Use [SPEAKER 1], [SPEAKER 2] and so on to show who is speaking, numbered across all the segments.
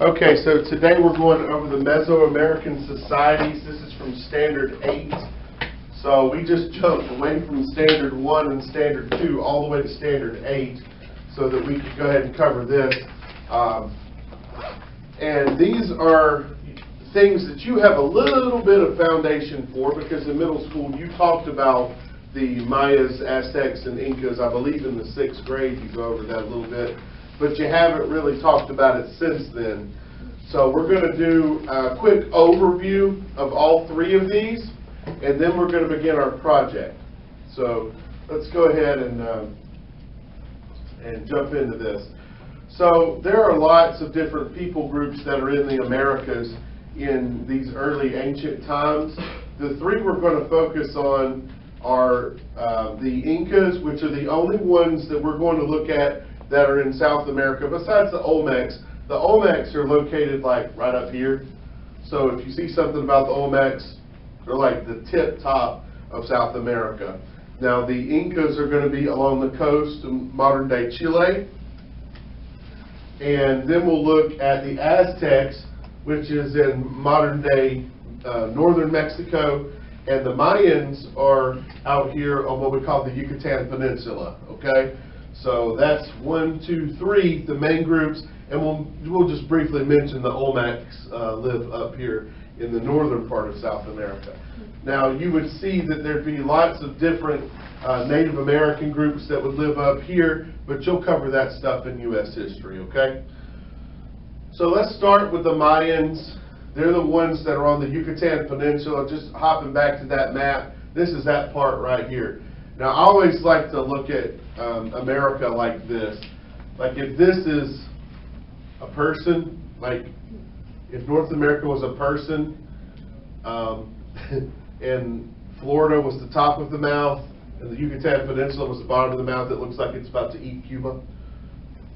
[SPEAKER 1] Okay, so today we're going over the Mesoamerican societies. This is from Standard 8. So we just jumped away from Standard 1 and Standard 2 all the way to Standard 8 so that we could go ahead and cover this. And these are things that you have a little bit of foundation for, because in middle school you talked about the Mayas, Aztecs, and Incas. I believe in the 6th grade you go over that a little bit, but you haven't really talked about it since then. So we're going to do a quick overview of all three of these, and then we're going to begin our project. So let's go ahead and jump into this. So there are lots of different people groups that are in the Americas in these early ancient times. The three we're going to focus on are the Incas, which are the only ones that we're going to look at that are in South America, besides the Olmecs. The Olmecs are located like right up here. So if you see something about the Olmecs, they're like the tip top of South America. Now the Incas are going to be along the coast of modern day Chile. And then we'll look at the Aztecs, which is in modern day northern Mexico. And the Mayans are out here on what we call the Yucatan Peninsula, okay? So that's 1, 2, 3, the main groups, and we'll just briefly mention the Olmecs live up here in the northern part of South America. Now you would see that there'd be lots of different Native American groups that would live up here, but you'll cover that stuff in U.S. history, okay? So let's start with the Mayans. They're the ones that are on the Yucatan Peninsula. Just hopping back to that map, this is that part right here. Now, I always like to look at America like this. Like if this is a person, like if North America was a person, and Florida was the top of the mouth, and the Yucatan Peninsula was the bottom of the mouth, it looks like it's about to eat Cuba.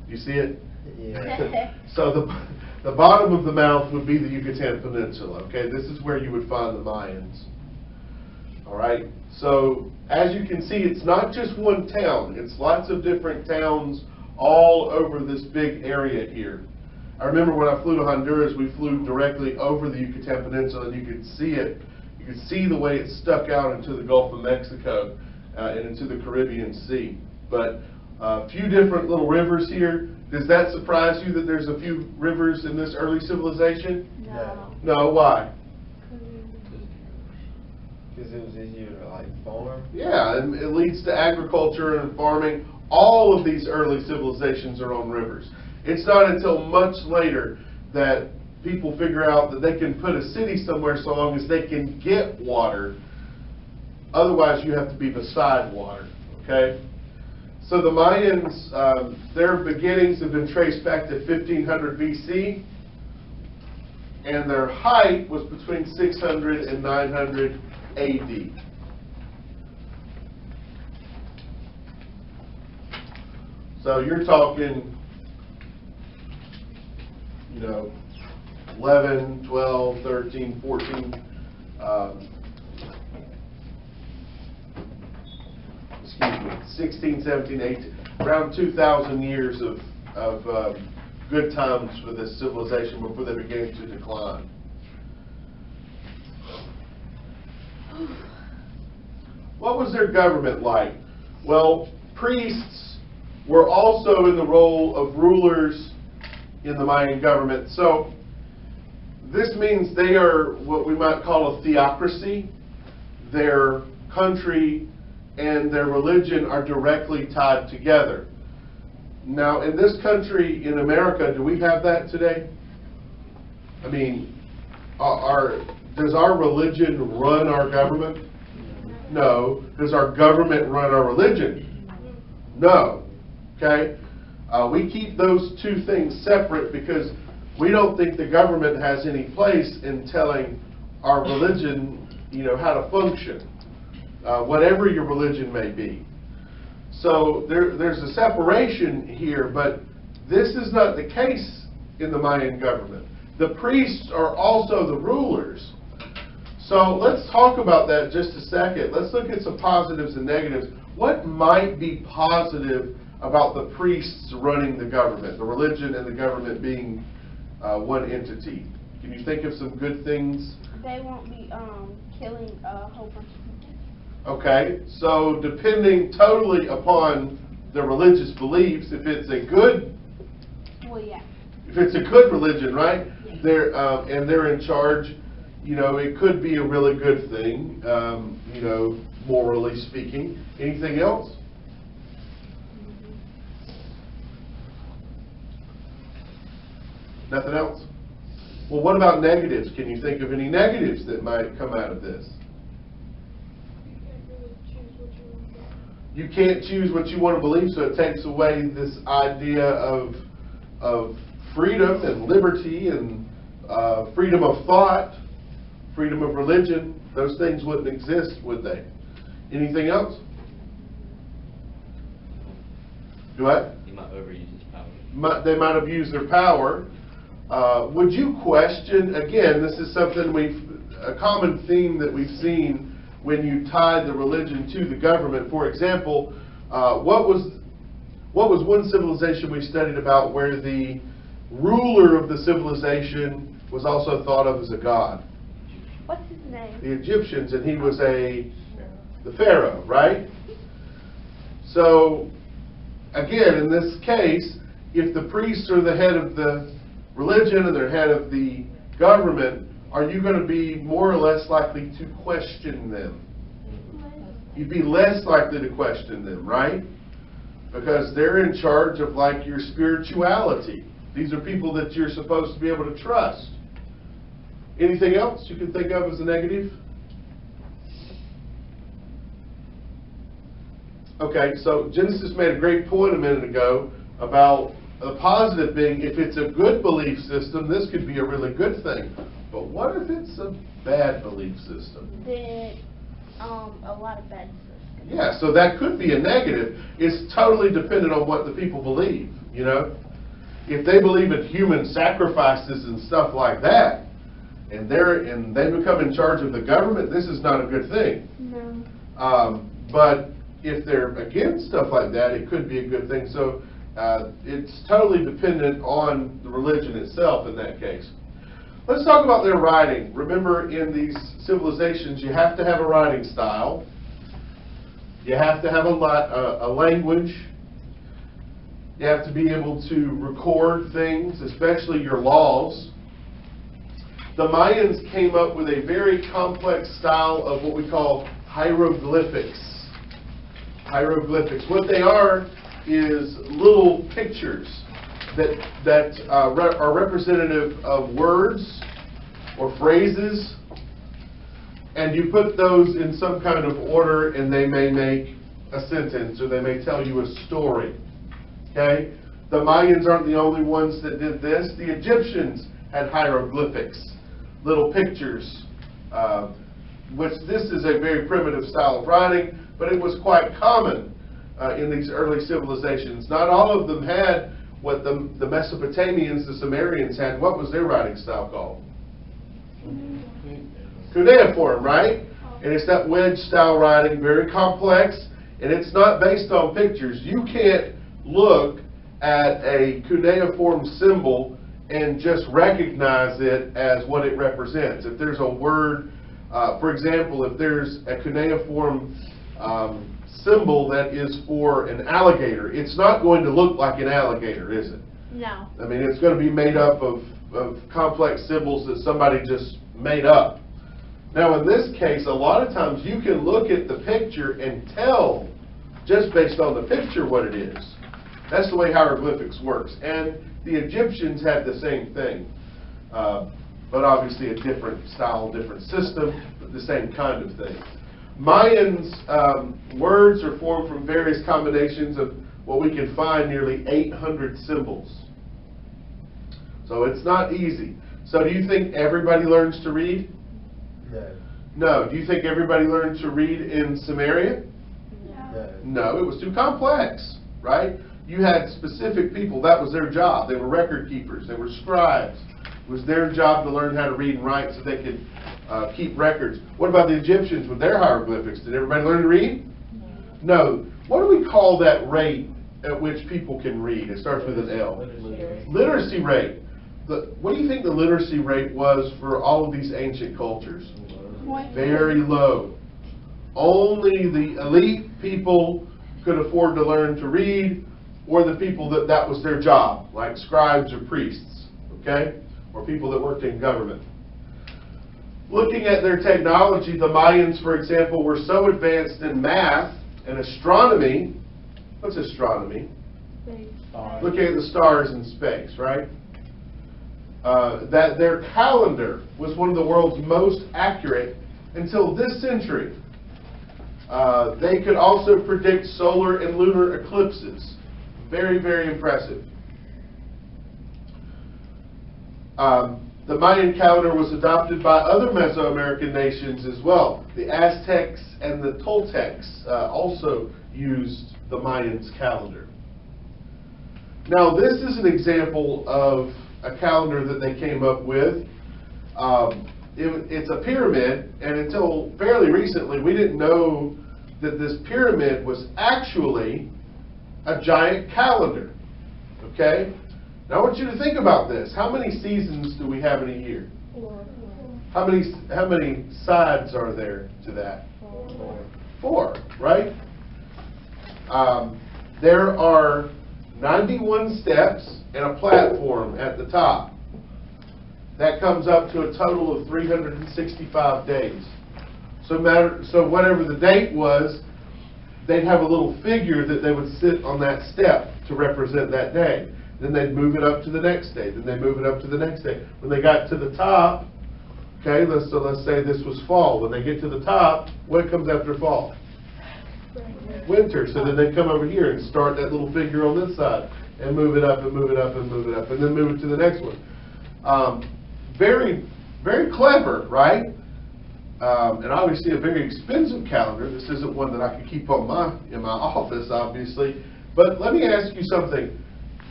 [SPEAKER 1] You see it? Yeah. So the bottom of the mouth would be the Yucatan Peninsula. Okay, this is where you would find the Mayans. All right. So as you can see, it's not just one town. It's lots of different towns all over this big area here. I remember when I flew to Honduras, we flew directly over the Yucatan Peninsula, and you could see it. You could see the way it stuck out into the Gulf of Mexico and into the Caribbean Sea. But a few different little rivers here. Does that surprise you that there's a few rivers in this early civilization?
[SPEAKER 2] No.
[SPEAKER 1] No, why?
[SPEAKER 3] Because it was easier to like farm?
[SPEAKER 1] Yeah, and it leads to agriculture and farming. All of these early civilizations are on rivers. It's not until much later that people figure out that they can put a city somewhere so long as they can get water. Otherwise, you have to be beside water, okay? So the Mayans, their beginnings have been traced back to 1500 BC, and their height was between 600 and 900 AD. So you're talking, 11, 12, 13, 14, 16, 17, 18, around 2,000 years of good times for this civilization before they began to decline. What was their government like? Well, priests were also in the role of rulers in the Mayan government. So this means they are what we might call a theocracy. Their country and their religion are directly tied together. Now, in this country, in America, do we have that today? I mean, does our religion run our government? No. Does our government run our religion? No. Okay? We keep those two things separate because we don't think the government has any place in telling our religion, how to function. Whatever your religion may be. So there's a separation here, but this is not the case in the Mayan government. The priests are also the rulers. So let's talk about that just a second. Let's look at some positives and negatives. What might be positive about the priests running the government, the religion and the government being one entity. Can you think of some good things?
[SPEAKER 2] They won't be killing a whole bunch of people.
[SPEAKER 1] Okay, so depending totally upon the religious beliefs, if it's a good,
[SPEAKER 2] Well, yeah.
[SPEAKER 1] if it's a good religion, right?
[SPEAKER 2] Yeah.
[SPEAKER 1] They're in charge. You know, it could be a really good thing. You know, morally speaking. Anything else? Nothing else? Well, what about negatives? Can you think of any negatives that might come out of this? You can't choose what you want to believe, so it takes away this idea of freedom and liberty and freedom of thought, freedom of religion. Those things wouldn't exist, would they? Anything else? Do what?
[SPEAKER 4] He might overuse his power.
[SPEAKER 1] They might have used their power. Would you question, again, this is something a common theme that we've seen when you tie the religion to the government. For example, what was one civilization we studied about where the ruler of the civilization was also thought of as a god?
[SPEAKER 2] What's his name?
[SPEAKER 1] The Egyptians, and he was the pharaoh, right? So, again, in this case, if the priests are the head of the religion and they're head of the government, are you going to be more or less likely to question them? You'd be less likely to question them, right? Because they're in charge of like your spirituality. These are people that you're supposed to be able to trust. Anything else you can think of as a negative? Okay, so Genesis made a great point a minute ago about the positive being, if it's a good belief system, this could be a really good thing. But what if it's a bad belief system?
[SPEAKER 2] Then a lot of bad stuff.
[SPEAKER 1] Yeah, so that could be a negative. It's totally dependent on what the people believe, you know? If they believe in human sacrifices and stuff like that, and they become in charge of the government, this is not a good thing.
[SPEAKER 2] No.
[SPEAKER 1] But if they're against stuff like that, it could be a good thing. So it's totally dependent on the religion itself in that case. Let's talk about their writing. Remember, in these civilizations, you have to have a writing style. You have to have a language. You have to be able to record things, especially your laws. The Mayans came up with a very complex style of what we call hieroglyphics. Hieroglyphics. What they are is little pictures that are representative of words or phrases, and you put those in some kind of order, and they may make a sentence, or they may tell you a story. Okay? The Mayans aren't the only ones that did this. The Egyptians had hieroglyphics, little pictures, which this is a very primitive style of writing, but it was quite common in these early civilizations. Not all of them had what the Mesopotamians, the Sumerians had. What was their writing style called? Cuneiform, right? And it's that wedge style writing, very complex, and it's not based on pictures. You can't look at a cuneiform symbol and just recognize it as what it represents. If there's a word, for example, if there's a cuneiform symbol that is for an alligator, it's not going to look like an alligator, is it?
[SPEAKER 2] No.
[SPEAKER 1] I mean, it's going to be made up of complex symbols that somebody just made up. Now, in this case, a lot of times you can look at the picture and tell, just based on the picture, what it is. That's the way hieroglyphics works. And the Egyptians had the same thing, but obviously a different style, different system, but the same kind of thing. Mayans' words are formed from various combinations of what we can find nearly 800 symbols. So it's not easy. So do you think everybody learns to read?
[SPEAKER 3] No.
[SPEAKER 1] No. Do you think everybody learned to read in Samaria?
[SPEAKER 3] No.
[SPEAKER 1] No, it was too complex, right? You had specific people, that was their job. They were record keepers, they were scribes. It was their job to learn how to read and write so they could keep records. What about the Egyptians with their hieroglyphics? Did everybody learn to read? No. What do we call that rate at which people can read? It starts with an L. Literacy rate. what do you think the literacy rate was for all of these ancient cultures?
[SPEAKER 2] Point.
[SPEAKER 1] Very low. Only the elite people could afford to learn to read, or the people that was their job, like scribes or priests, okay? Or people that worked in government. Looking at their technology, the Mayans, for example, were so advanced in math and astronomy. What's astronomy? Looking at the stars in space, right? That their calendar was one of the world's most accurate until this century. They could also predict solar and lunar eclipses. Very, very impressive. The Mayan calendar was adopted by other Mesoamerican nations as well. The Aztecs and the Toltecs also used the Mayans' calendar. Now, this is an example of a calendar that they came up with. It's a pyramid, and until fairly recently, we didn't know that this pyramid was actually a giant calendar. Okay? Now I want you to think about this. How many seasons do we have in a year?
[SPEAKER 2] 4.
[SPEAKER 1] How many sides are there to that? 4, right? There are 91 steps and a platform at the top. That comes up to a total of 365 days. So whatever the date was, they'd have a little figure that they would sit on that step to represent that day. Then they'd move it up to the next day. Then they'd move it up to the next day. When they got to the top, okay, let's say this was fall. When they get to the top, what comes after fall? Winter. So then they come over here and start that little figure on this side and move it up and move it up and move it up and then move it to the next one. Very, very clever, right? And obviously a very expensive calendar. This isn't one that I could keep on in my office, obviously. But let me ask you something.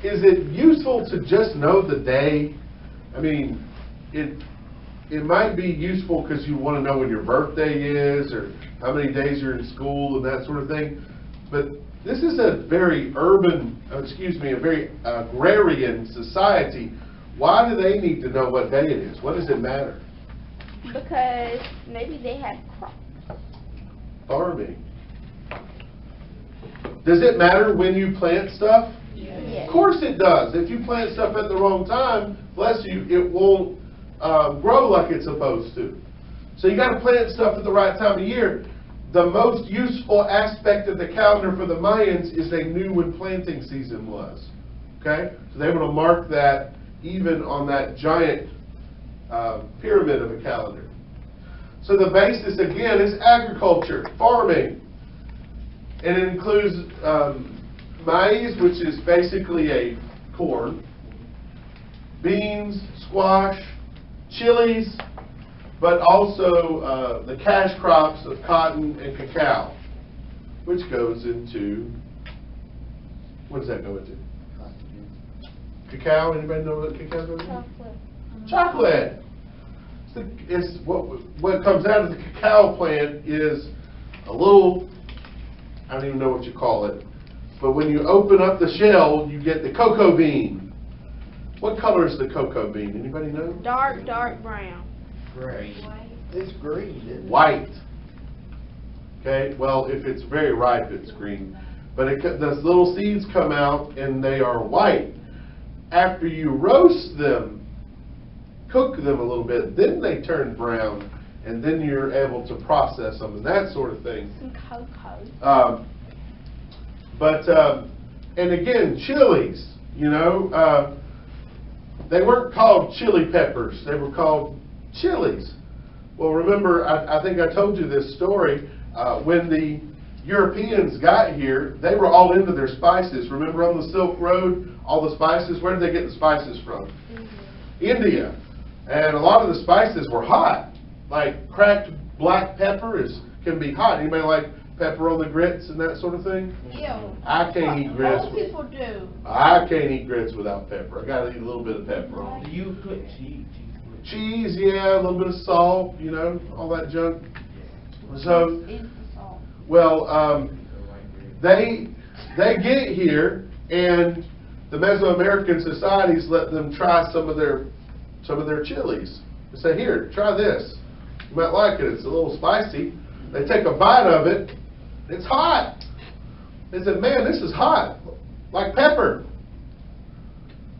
[SPEAKER 1] Is it useful to just know the day? I mean, it might be useful because you want to know when your birthday is or how many days you're in school and that sort of thing. But this is a very a very agrarian society. Why do they need to know what day it is? What does it matter?
[SPEAKER 2] Because maybe they had crops.
[SPEAKER 1] Farming. Does it matter when you plant stuff?
[SPEAKER 2] Yes.
[SPEAKER 1] Of course it does. If you plant stuff at the wrong time, bless you, it won't grow like it's supposed to. So you got to plant stuff at the right time of year. The most useful aspect of the calendar for the Mayans is they knew when planting season was. Okay? So they were able to mark that even on that giant pyramid of a calendar. So the basis, again, is agriculture, farming. And it includes maize, which is basically a corn, beans, squash, chilies, but also the cash crops of cotton and cacao, which goes into, what does that go into? Cacao, anybody know what cacao goes into?
[SPEAKER 2] Chocolate.
[SPEAKER 1] It's what comes out of the cacao plant is a little, I don't even know what you call it, but when you open up the shell, you get the cocoa bean. What color is the cocoa bean? Anybody know?
[SPEAKER 2] Dark brown.
[SPEAKER 3] Gray. It's green, isn't it?
[SPEAKER 1] White. Okay, well, if it's very ripe, it's green. But those little seeds come out and they are white. After you roast them, cook them a little bit, then they turn brown, and then you're able to process them and that sort of thing.
[SPEAKER 2] Some cocoa.
[SPEAKER 1] And again, chilies, you know, they weren't called chili peppers, they were called chilies. Well, remember, I think I told you this story, when the Europeans got here, they were all into their spices. Remember on the Silk Road, all the spices, where did they get the spices from? India. And a lot of the spices were hot. Like cracked black pepper can be hot. Anybody like pepper on the grits and that sort of thing?
[SPEAKER 2] Ew.
[SPEAKER 1] I can't eat grits.
[SPEAKER 2] Most people do.
[SPEAKER 1] I can't eat grits without pepper. I gotta eat a little bit of pepper on.
[SPEAKER 4] Do you put cheese?
[SPEAKER 1] Cheese, yeah, a little bit of salt, you know, all that junk. So,
[SPEAKER 2] Is the salt.
[SPEAKER 1] well, they get here and the Mesoamerican societies let them try some of their chilies. They say, here, try this. You might like it. It's a little spicy. They take a bite of it. It's hot. They said, man, this is hot, like pepper.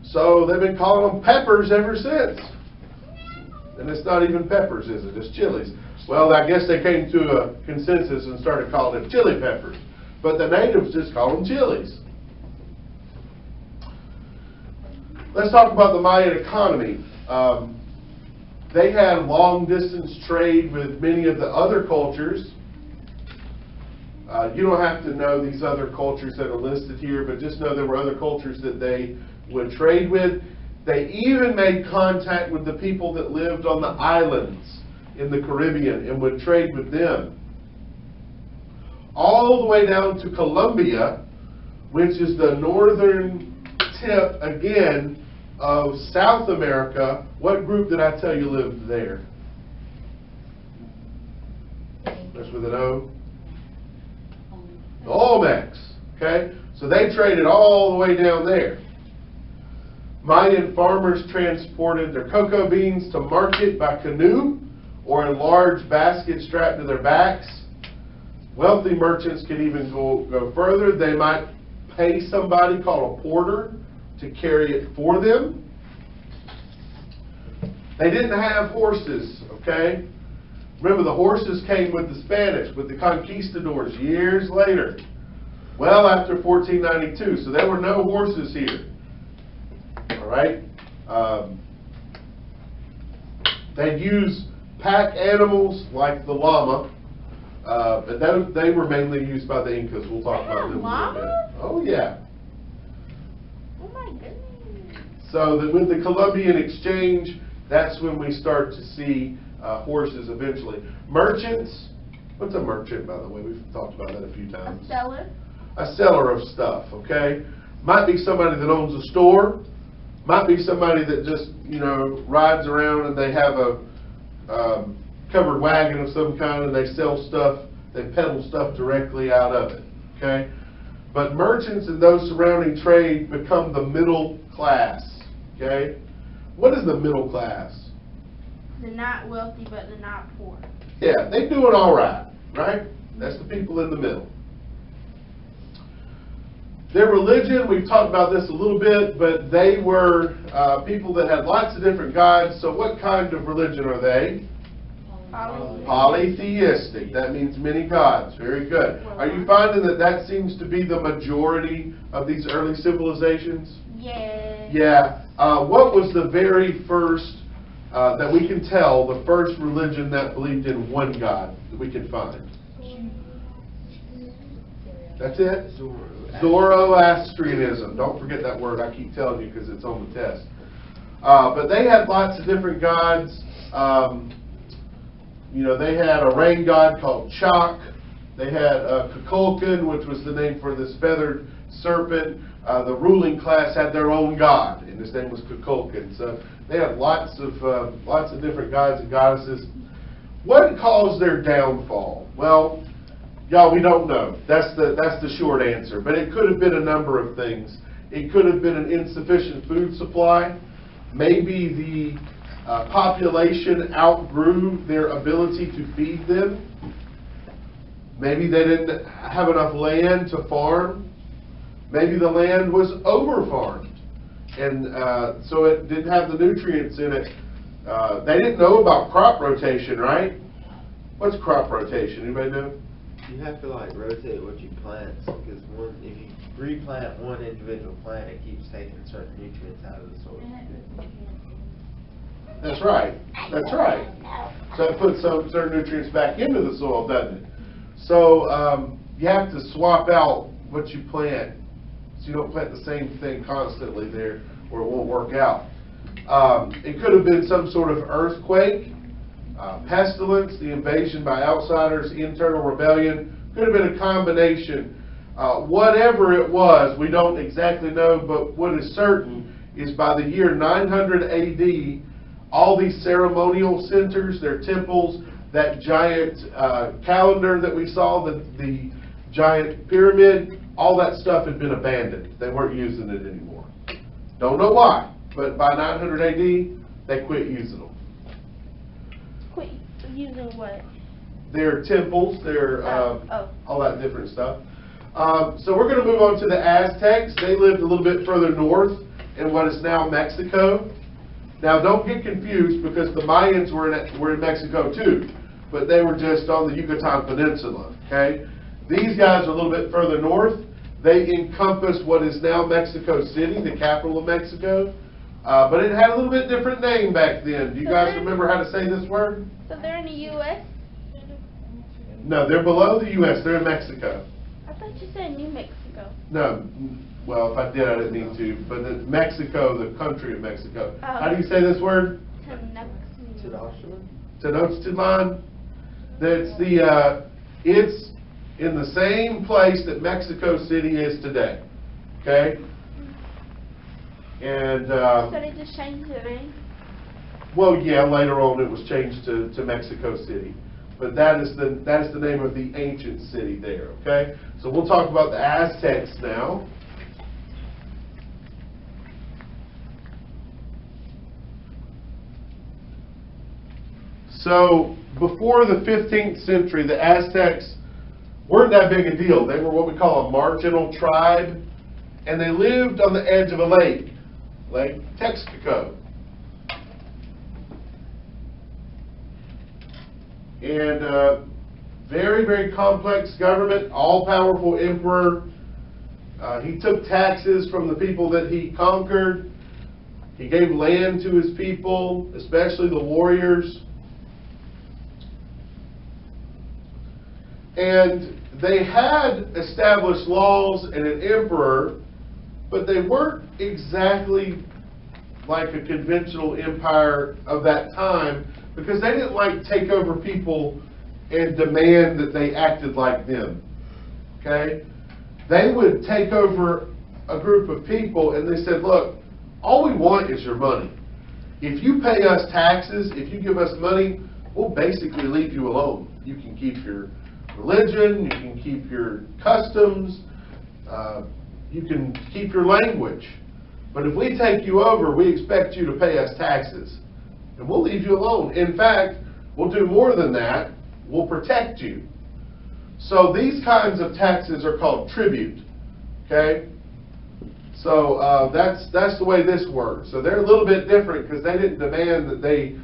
[SPEAKER 1] So they've been calling them peppers ever since. And it's not even peppers, is it? It's chilies. Well, I guess they came to a consensus and started calling it chili peppers. But the natives just call them chilies. Let's talk about the Mayan economy. They had long-distance trade with many of the other cultures. You don't have to know these other cultures that are listed here, but just know there were other cultures that they would trade with. They even made contact with the people that lived on the islands in the Caribbean and would trade with them. All the way down to Colombia, which is the northern tip, again, of South America. What group did I tell you lived there? That's with an O. The Olmecs. Okay? So they traded all the way down there. Mayan farmers transported their cocoa beans to market by canoe or in large baskets strapped to their backs. Wealthy merchants could even go further. They might pay somebody called a porter to carry it for them. They didn't have horses, okay? Remember, the horses came with the Spanish, with the conquistadors years later. Well after 1492, so there were no horses here. All right? They'd use pack animals like the llama, but they were mainly used by the Incas. We'll talk about them in a little bit. Oh, yeah.
[SPEAKER 2] Oh my goodness.
[SPEAKER 1] So with the Columbian exchange, that's when we start to see horses eventually. Merchants, what's a merchant, by the way? We've talked about that a few times.
[SPEAKER 2] A seller.
[SPEAKER 1] A seller of stuff, okay? Might be somebody that owns a store. Might be somebody that just, rides around and they have a covered wagon of some kind and they sell stuff, they peddle stuff directly out of it, okay? But merchants and those surrounding trade become the middle class, okay? What is the middle class?
[SPEAKER 2] They're not wealthy, but they're not poor.
[SPEAKER 1] Yeah, they're doing all right, right? That's the people in the middle. Their religion, we've talked about this a little bit, but they were people that had lots of different gods. So what kind of religion are they? Polytheistic. That means many gods. Very good. Are you finding that seems to be the majority of these early civilizations?
[SPEAKER 2] Yeah.
[SPEAKER 1] Yeah. What was the very first, that we can tell, the first religion that believed in one God that we can find? That's it? Zoroastrianism. Don't forget that word. I keep telling you because it's on the test. But they had lots of different gods. They had a rain god called Chak. They had Kukulkan, which was the name for this feathered serpent. The ruling class had their own god, and his name was Kukulkan. So they had lots of different gods and goddesses. What caused their downfall? Well, y'all, we don't know. That's the short answer. But it could have been a number of things. It could have been an insufficient food supply. Maybe the population outgrew their ability to feed them. Maybe they didn't have enough land to farm. Maybe the land was over-farmed. And so it didn't have the nutrients in it. They didn't know about crop rotation, right? What's crop rotation? Anybody know?
[SPEAKER 3] You have to rotate what you plant, because if you replant one individual plant, it keeps taking certain nutrients out of the soil.
[SPEAKER 1] That's right. That's right. So it puts some certain nutrients back into the soil, doesn't it? So you have to swap out what you plant, so you don't plant the same thing constantly there, or it won't work out. It could have been some sort of earthquake. Pestilence, the invasion by outsiders, internal rebellion, could have been a combination. Whatever it was, we don't exactly know, but what is certain is by the year 900 AD, all these ceremonial centers, their temples, that giant calendar that we saw, the giant pyramid, all that stuff had been abandoned. They weren't using it anymore. Don't know why, but by 900 AD, they quit using them.
[SPEAKER 2] Quit using what?
[SPEAKER 1] Their temples, their
[SPEAKER 2] Oh.
[SPEAKER 1] all that different stuff. So we're going to move on to the Aztecs. They lived a little bit further north in what is now Mexico. Now don't get confused because the Mayans were in Mexico too, but they were just on the Yucatan Peninsula, okay? These guys are a little bit further north. They encompass what is now Mexico City, the capital of Mexico, but it had a little bit different name back then. Do you guys remember how to say this word?
[SPEAKER 2] So they're in the U.S.?
[SPEAKER 1] No, they're below the U.S. They're in Mexico.
[SPEAKER 2] I thought you said New Mexico.
[SPEAKER 1] No, well, if I did, I didn't mean to. But Mexico, the country of Mexico.
[SPEAKER 2] Oh.
[SPEAKER 1] How do you say this word?
[SPEAKER 3] Tenochtitlan?
[SPEAKER 1] Tenochtitlan. That's it's in the same place that Mexico City is today. Okay? And,
[SPEAKER 2] So they just changed the name?
[SPEAKER 1] well, yeah, later on it was changed to Mexico City. But that is the name of the ancient city there, okay? So we'll talk about the Aztecs now. So before the 15th century, the Aztecs weren't that big a deal. They were what we call a marginal tribe, and they lived on the edge of a lake, Lake Texcoco. And very, very complex government, all-powerful emperor. He took taxes from the people that he conquered. He gave land to his people, especially the warriors. And they had established laws and an emperor, but they weren't exactly like a conventional empire of that time, because they didn't like take over people and demand that they acted like them. Okay? They would take over a group of people and they said, look, all we want is your money. If you pay us taxes, if you give us money, we'll basically leave you alone. You can keep your religion, you can keep your customs, you can keep your language. But if we take you over, we expect you to pay us taxes. And we'll leave you alone. In fact, we'll do more than that. We'll protect you. So these kinds of taxes are called tribute. Okay? So that's the way this works. So they're a little bit different because they didn't demand that they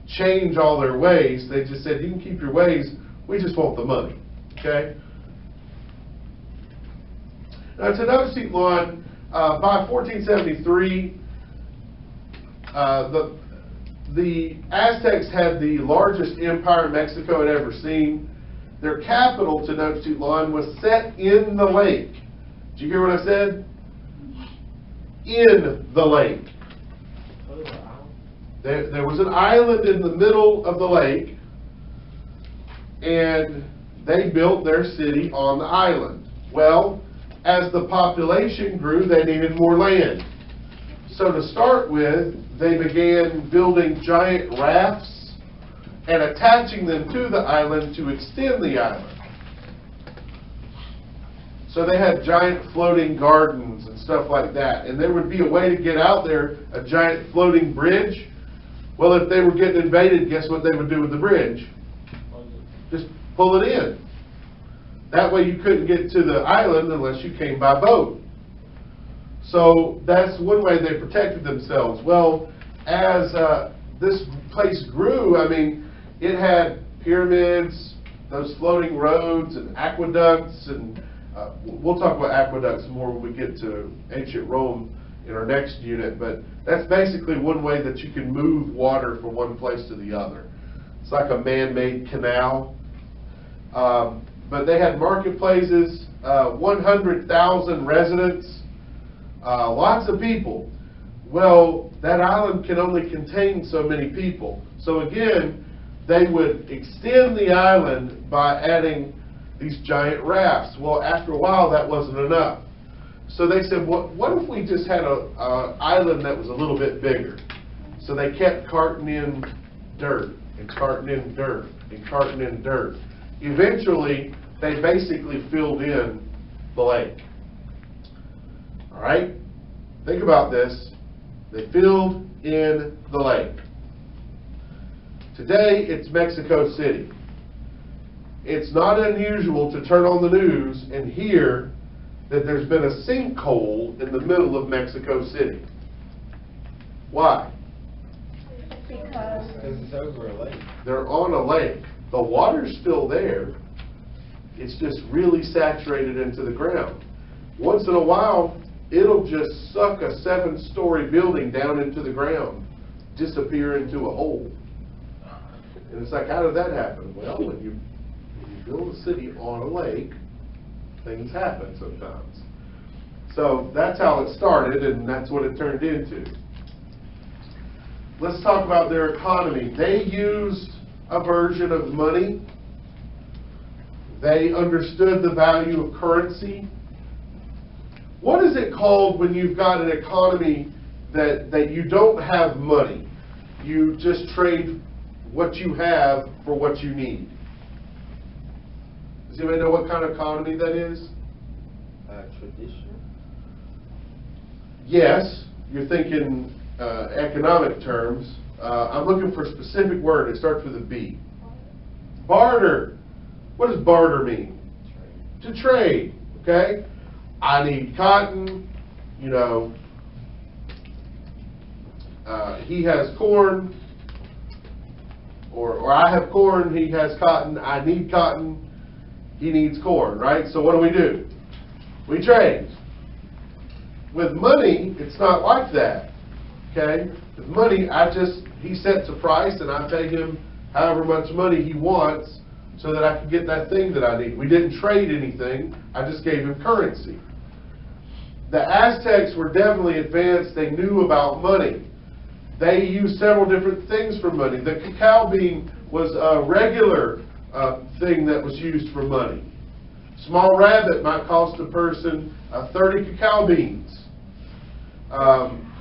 [SPEAKER 1] change all their ways. They just said, you can keep your ways. We just want the money. Okay? Now, Tenochtitlan, by 1473, the Aztecs had the largest empire Mexico had ever seen. Their capital, Tenochtitlan, was set in the lake. Did you hear what I said? In the lake. There was an island in the middle of the lake, and they built their city on the island. Well, as the population grew, they needed more land. So to start with, they began building giant rafts and attaching them to the island to extend the island. So they had giant floating gardens and stuff like that. And there would be a way to get out there, a giant floating bridge. Well, if they were getting invaded, guess what they would do with the bridge? Just pull it in. That way you couldn't get to the island unless you came by boat. So that's one way they protected themselves. Well, as this place grew, I mean, it had pyramids, those floating roads and aqueducts, and we'll talk about aqueducts more when we get to ancient Rome in our next unit, but that's basically one way that you can move water from one place to the other. It's like a man-made canal. But they had marketplaces, 100,000 residents, lots of people. Well, that island can only contain so many people. So again, they would extend the island by adding these giant rafts. Well, after a while, that wasn't enough. So they said, what if we just had an island that was a little bit bigger? So they kept carting in dirt, and carting in dirt, and carting in dirt. Eventually, they basically filled in the lake. All right? Think about this. They filled in the lake. Today, it's Mexico City. It's not unusual to turn on the news and hear that there's been a sinkhole in the middle of Mexico City. Why?
[SPEAKER 2] Because
[SPEAKER 3] it's over a lake.
[SPEAKER 1] They're on a lake. The water's still there. It's just really saturated into the ground. Once in a while, it'll just suck a 7-story building down into the ground, disappear into a hole. And it's like, how did that happen? Well, when you build a city on a lake, things happen sometimes. So that's how it started, and that's what it turned into. Let's talk about their economy. They used a version of money. They understood the value of currency. What is it called when you've got an economy that you don't have money? You just trade what you have for what you need. Does anybody know what kind of economy that is?
[SPEAKER 3] Traditional.
[SPEAKER 1] Yes, you're thinking economic terms. I'm looking for a specific word. It starts with a B. Barter. What does barter mean?
[SPEAKER 3] Trade.
[SPEAKER 1] To trade, okay? I need cotton, you know, he has corn, or I have corn, he has cotton, I need cotton, he needs corn, right? So what do? We trade. With money, it's not like that, okay? With money, he sets a price and I pay him however much money he wants so that I can get that thing that I need. We didn't trade anything, I just gave him currency. The Aztecs were definitely advanced, they knew about money. They used several different things for money. The cacao bean was a regular thing that was used for money. Small rabbit might cost a person 30 cacao beans.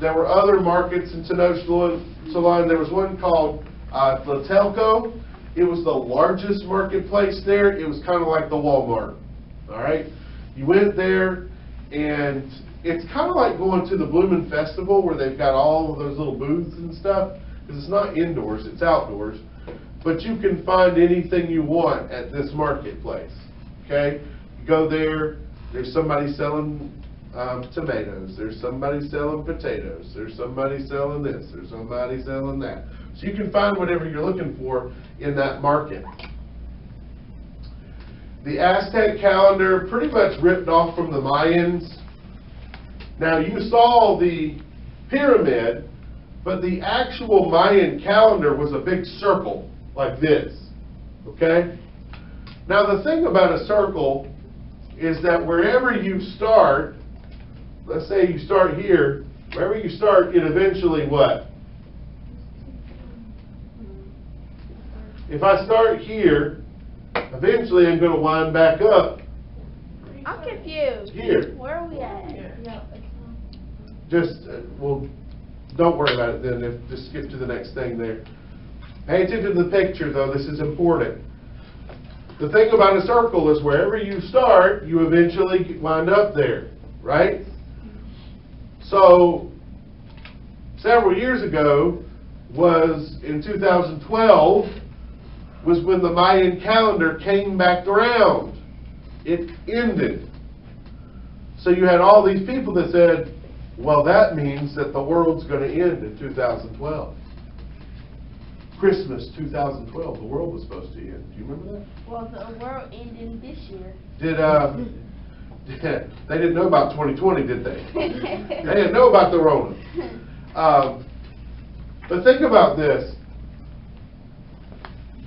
[SPEAKER 1] There were other markets in Tenochtitlan. There was one called Tlatelolco. It was the largest marketplace there. It was kind of like the Walmart. All right, you went there, and it's kind of like going to the Bloomin' Festival where they've got all of those little booths and stuff, because it's not indoors, it's outdoors. But you can find anything you want at this marketplace. Okay, you go there. There's somebody selling tomatoes. There's somebody selling potatoes. There's somebody selling this. There's somebody selling that. So you can find whatever you're looking for in that market. The Aztec calendar pretty much ripped off from the Mayans. Now you saw the pyramid, but the actual Mayan calendar was a big circle like this. Okay? Now the thing about a circle is that wherever you start, let's say you start here, wherever you start, it eventually what? If I start here, eventually I'm going to wind back up.
[SPEAKER 2] I'm confused.
[SPEAKER 1] Here.
[SPEAKER 2] Where are we at?
[SPEAKER 1] Just, well, don't worry about it then. Just skip to the next thing there. Pay attention to the picture, though. This is important. The thing about a circle is wherever you start, you eventually wind up there, right? So, several years ago was in 2012 was when the Mayan calendar came back around. It ended. So you had all these people that said, well, that means that the world's going to end in 2012. Christmas 2012, the world was supposed to end. Do you remember that?
[SPEAKER 2] Well, the world ended this year.
[SPEAKER 1] They didn't know about 2020, did they? They didn't know about the Rona. But think about this.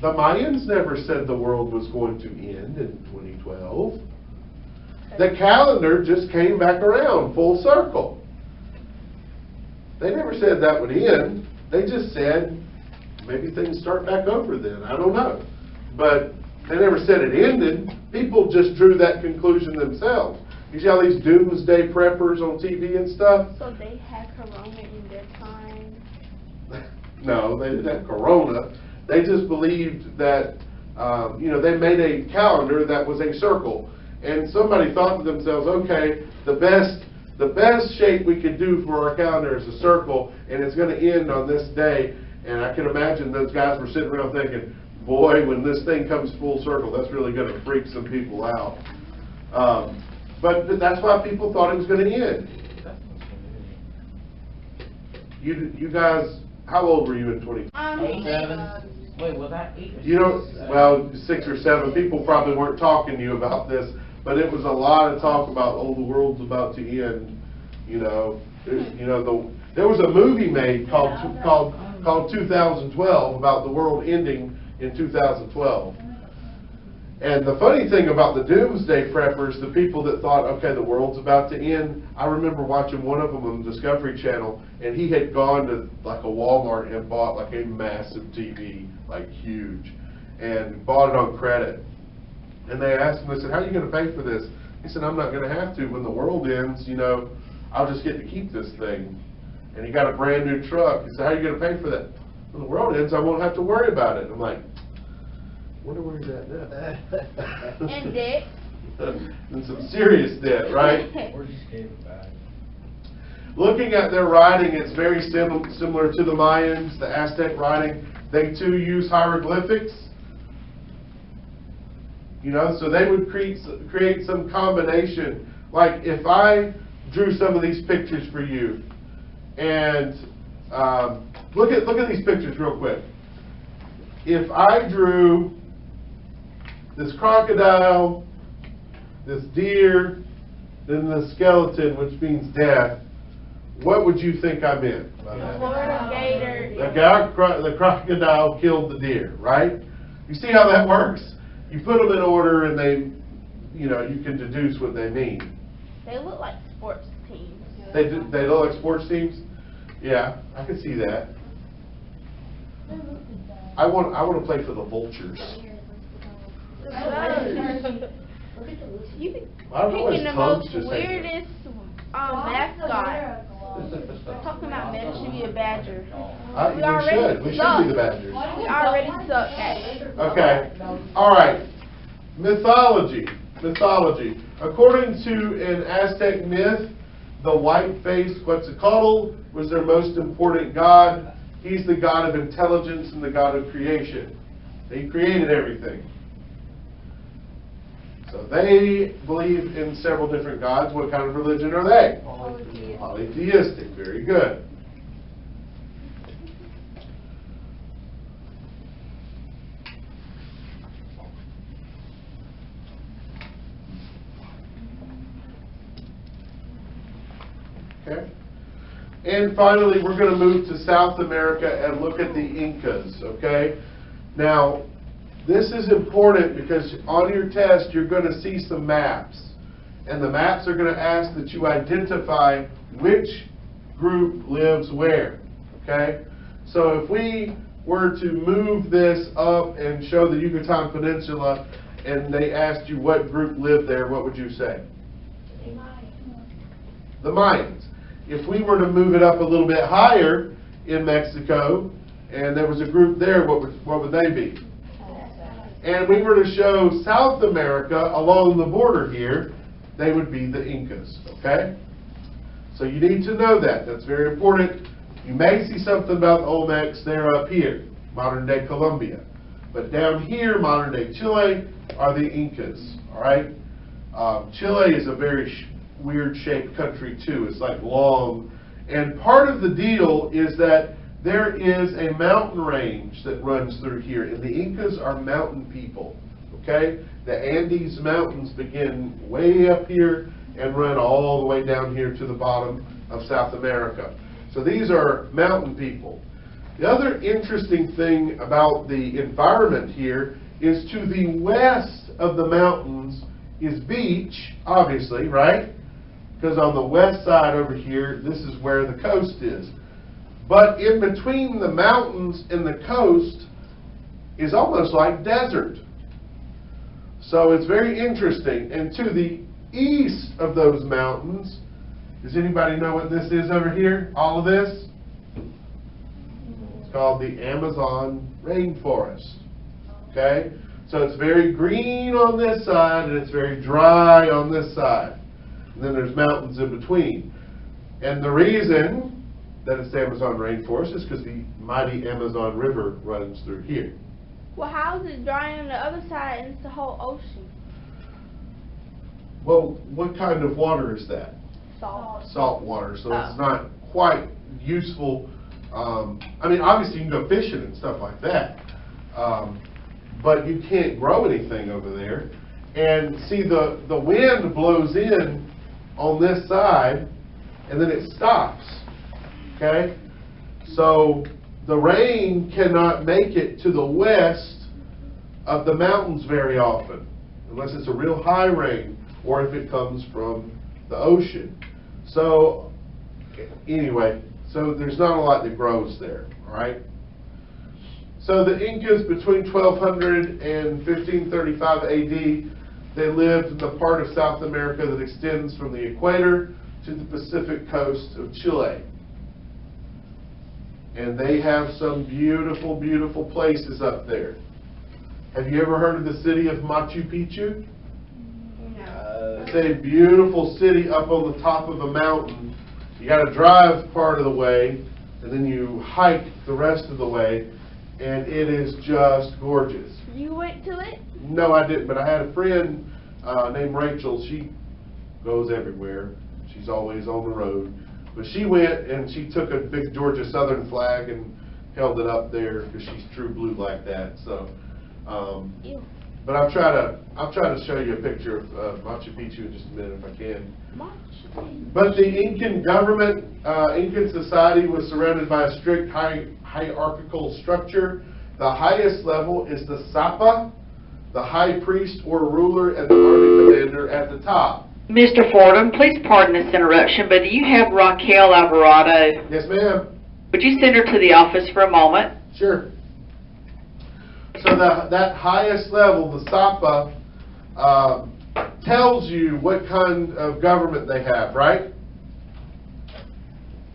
[SPEAKER 1] The Mayans never said the world was going to end in 2012. The calendar just came back around full circle. They never said that would end. They just said maybe things start back over then. I don't know. But they never said it ended. People just drew that conclusion themselves. You see all these doomsday preppers on TV and stuff?
[SPEAKER 2] So they had Corona in their time?
[SPEAKER 1] No, they didn't have Corona. They just believed that, they made a calendar that was a circle. And somebody thought to themselves, okay, the best the best shape we could do for our calendar is a circle, and it's going to end on this day. And I can imagine those guys were sitting around thinking, boy, when this thing comes full circle, that's really going to freak some people out. But that's why people thought it was going to end. You guys, how old were you in 20?
[SPEAKER 4] 7. Wait, was that 8 or 6?
[SPEAKER 1] You know, well, 6 or 7. People probably weren't talking to you about this, but it was a lot of talk about, oh, the world's about to end. You know, there was a movie made called 2012 about the world ending in 2012. And the funny thing about the doomsday preppers, the people that thought, okay, the world's about to end, I remember watching one of them on the Discovery Channel, and he had gone to like a Walmart and bought like a massive TV, like huge, and bought it on credit. And they asked him, they said, how are you going to pay for this? He said, I'm not going to have to. When the world ends, you know, I'll just get to keep this thing. And he got a brand new truck. He said, how are you going to pay for that? When the world ends, I won't have to worry about it. I'm like, wonder where he's at now.
[SPEAKER 2] And debt.
[SPEAKER 1] And some serious debt, right?
[SPEAKER 4] Or just gave it back.
[SPEAKER 1] Looking at their writing, it's very similar to the Mayans, the Aztec writing. They too use hieroglyphics. You know, so they would create some combination. Like if I drew some of these pictures for you, and look at these pictures real quick. If I drew this crocodile, this deer, then the skeleton, which means death, what would you think I'm in?
[SPEAKER 2] Florida gator.
[SPEAKER 1] The crocodile killed the deer, right? You see how that works? You put them in order and they, you know, you can deduce what they mean.
[SPEAKER 2] They look like sports teams.
[SPEAKER 1] They look like sports teams? Yeah, I can see that. I want to play for the Vultures.
[SPEAKER 2] You be
[SPEAKER 1] I don't know, his
[SPEAKER 2] picking the
[SPEAKER 1] tongue's
[SPEAKER 2] most
[SPEAKER 1] just hanging.
[SPEAKER 2] weirdest mascot. Talking about men should be a badger.
[SPEAKER 1] We should be the Badgers.
[SPEAKER 2] We already suck at it.
[SPEAKER 1] Okay. All right. Mythology. According to an Aztec myth, the white-faced Quetzalcoatl was their most important god. He's the god of intelligence and the god of creation. He created everything. So they believe in several different gods. What kind of religion are they? Polytheistic. Very good. Okay. And finally, we're going to move to South America and look at the Incas, okay? Now, this is important because on your test, you're going to see some maps. And the maps are going to ask that you identify which group lives where, okay? So if we were to move this up and show the Yucatan Peninsula, and they asked you what group lived there, what would you say? The Mayans. If we were to move it up a little bit higher in Mexico, and there was a group there, what would they be? And we were to show South America along the border here, they would be the Incas, okay? So you need to know that. That's very important. You may see something about the Olmecs there up here, modern-day Colombia. But down here, modern-day Chile, are the Incas, all right? Chile is a very weird-shaped country, too. It's like long. And part of the deal is that there is a mountain range that runs through here, and the Incas are mountain people, okay? The Andes Mountains begin way up here and run all the way down here to the bottom of South America. So these are mountain people. The other interesting thing about the environment here is to the west of the mountains is beach, obviously, right? Because on the west side over here, this is where the coast is. But in between the mountains and the coast is almost like desert. So it's very interesting. And to the east of those mountains, does anybody know what this is over here? All of this? It's called the Amazon rainforest. Okay? So it's very green on this side and it's very dry on this side. and then there's mountains in between. And the reason that it's the Amazon rainforest is because the mighty Amazon River runs through here.
[SPEAKER 2] Well, how is it dry on the other side and it's the whole ocean?
[SPEAKER 1] Well, what kind of water is that?
[SPEAKER 2] Salt.
[SPEAKER 1] Salt water, so it's
[SPEAKER 2] Oh.
[SPEAKER 1] not quite useful. I mean, obviously you can go fishing and stuff like that, but you can't grow anything over there. And see, the wind blows in on this side, and then it stops, okay? So the rain cannot make it to the west of the mountains very often, unless it's a real high rain, or if it comes from the ocean. So, anyway, so there's not a lot that grows there, all right? So the Incas between 1200 and 1535 AD, they lived in the part of South America that extends from the equator to the Pacific coast of Chile. And they have some beautiful, beautiful places up there. Have you ever heard of the city of Machu Picchu? It's a beautiful city up on the top of a mountain. You got to drive part of the way, and then you hike the rest of the way, and it is just gorgeous.
[SPEAKER 2] You went to it?
[SPEAKER 1] No, I didn't, but I had a friend named Rachel. She goes everywhere. She's always on the road. But she went, and she took a big Georgia Southern flag and held it up there because she's true blue like that. So,
[SPEAKER 2] Ew.
[SPEAKER 1] but I'll try to show you a picture of Machu Picchu in just a minute if I can. But the Incan government, Incan society was surrounded by a strict hierarchical structure. The highest level is the Sapa, the high priest or ruler, and the army commander at the top.
[SPEAKER 5] Mr. Fordham, please pardon this interruption, but do you have Raquel Alvarado?
[SPEAKER 1] Yes, ma'am.
[SPEAKER 5] Would you send her to the office for a moment?
[SPEAKER 1] Sure. So that highest level, the Sapa, tells you what kind of government they have, right?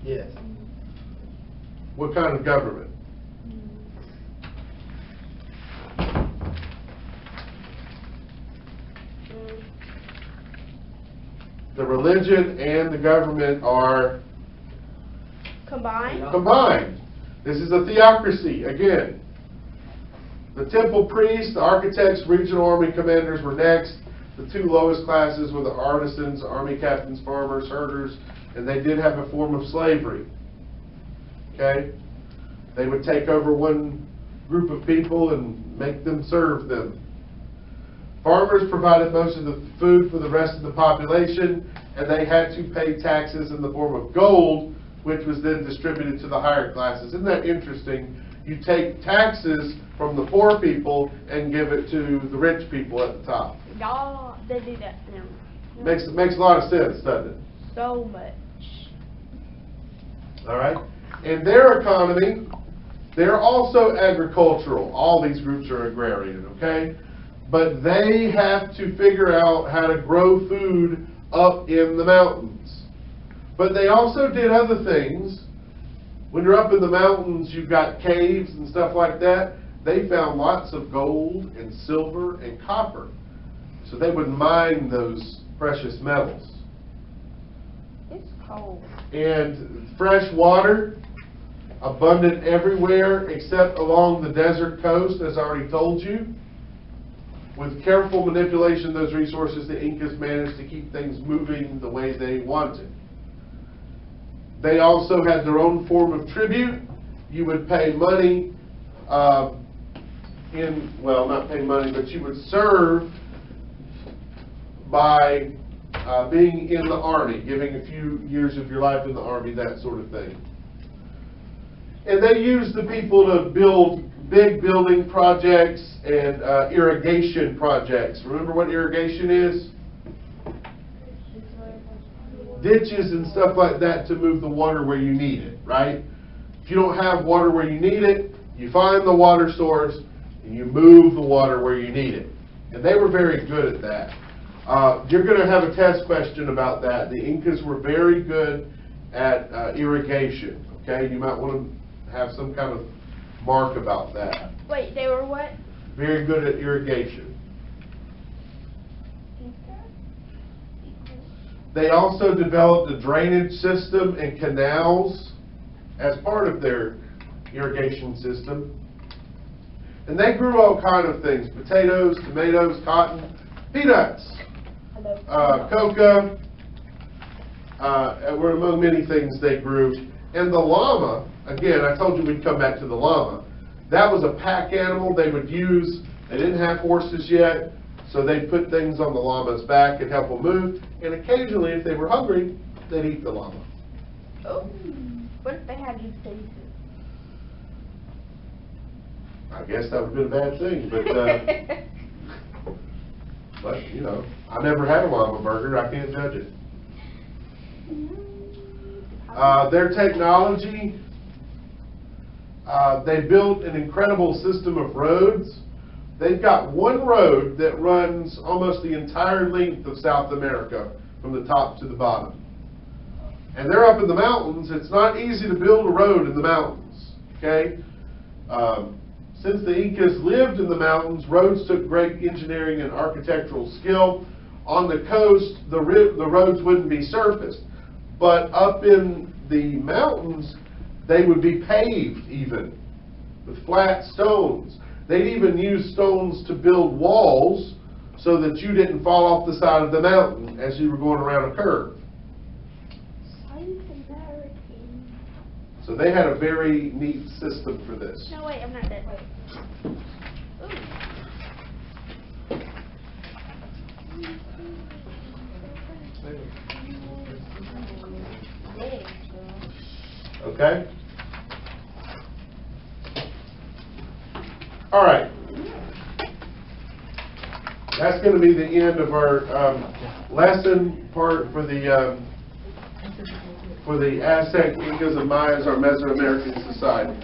[SPEAKER 3] Yes.
[SPEAKER 1] What kind of government? The religion and the government are
[SPEAKER 2] Combined?
[SPEAKER 1] combined. This is a theocracy, again. The temple priests, the architects, regional army commanders were next. The two lowest classes were the artisans, army captains, farmers, herders, and they did have a form of slavery. Okay? They would take over one group of people and make them serve them. Farmers provided most of the food for the rest of the population, and they had to pay taxes in the form of gold, which was then distributed to the higher classes. Isn't that interesting? You take taxes from the poor people and give it to the rich people at the top.
[SPEAKER 2] Y'all, they do that now.
[SPEAKER 1] Makes a lot of sense, doesn't it?
[SPEAKER 2] So much.
[SPEAKER 1] All right? In their economy, they're also agricultural. All these groups are agrarian, okay? But they have to figure out how to grow food up in the mountains. But they also did other things. When you're up in the mountains, you've got caves and stuff like that. They found lots of gold and silver and copper. So they would mine those precious metals.
[SPEAKER 2] It's cold.
[SPEAKER 1] And fresh water, abundant everywhere except along the desert coast, as I already told you. With careful manipulation of those resources, the Incas managed to keep things moving the way they wanted. They also had their own form of tribute. You would pay money well, not pay money, but you would serve by being in the army, giving a few years of your life in the army, that sort of thing. And they used the people to build big building projects and irrigation projects. Remember what irrigation is? Ditches and stuff like that to move the water where you need it, right? If you don't have water where you need it, you find the water source and you move the water where you need it. And they were very good at that. You're going to have a test question about that. The Incas were very good at irrigation, okay? You might want to have some kind of mark about that.
[SPEAKER 2] Wait, they were what?
[SPEAKER 1] Very good at irrigation. They also developed a drainage system and canals as part of their irrigation system. And they grew all kind of things: potatoes, tomatoes, cotton, peanuts, coca, were among many things they grew. And the llama, again, I told you we'd come back to the llama. That was a pack animal they would use. They didn't have horses yet, so they'd put things on the llama's back and help them move. And occasionally, if they were hungry, they'd eat the llama.
[SPEAKER 2] Oh, what if they had you taste it?
[SPEAKER 1] I guess that would have been a bad thing, but you know, I never had a llama burger. I can't judge it. Their technology, they built an incredible system of roads. They've got one road that runs almost the entire length of South America, from the top to the bottom. And they're up in the mountains. It's not easy to build a road in the mountains, okay? Since the Incas lived in the mountains, roads took great engineering and architectural skill. On the coast, the roads wouldn't be surfaced. But up in the mountains, they would be paved even, with flat stones. They'd even use stones to build walls so that you didn't fall off the side of the mountain as you were going around a curve. So they had a very neat system for this.
[SPEAKER 2] No, wait, I'm not dead.
[SPEAKER 1] Okay? All right. That's going to be the end of our lesson part for the Aztec, Incas, and Mayas, our Mesoamerican society.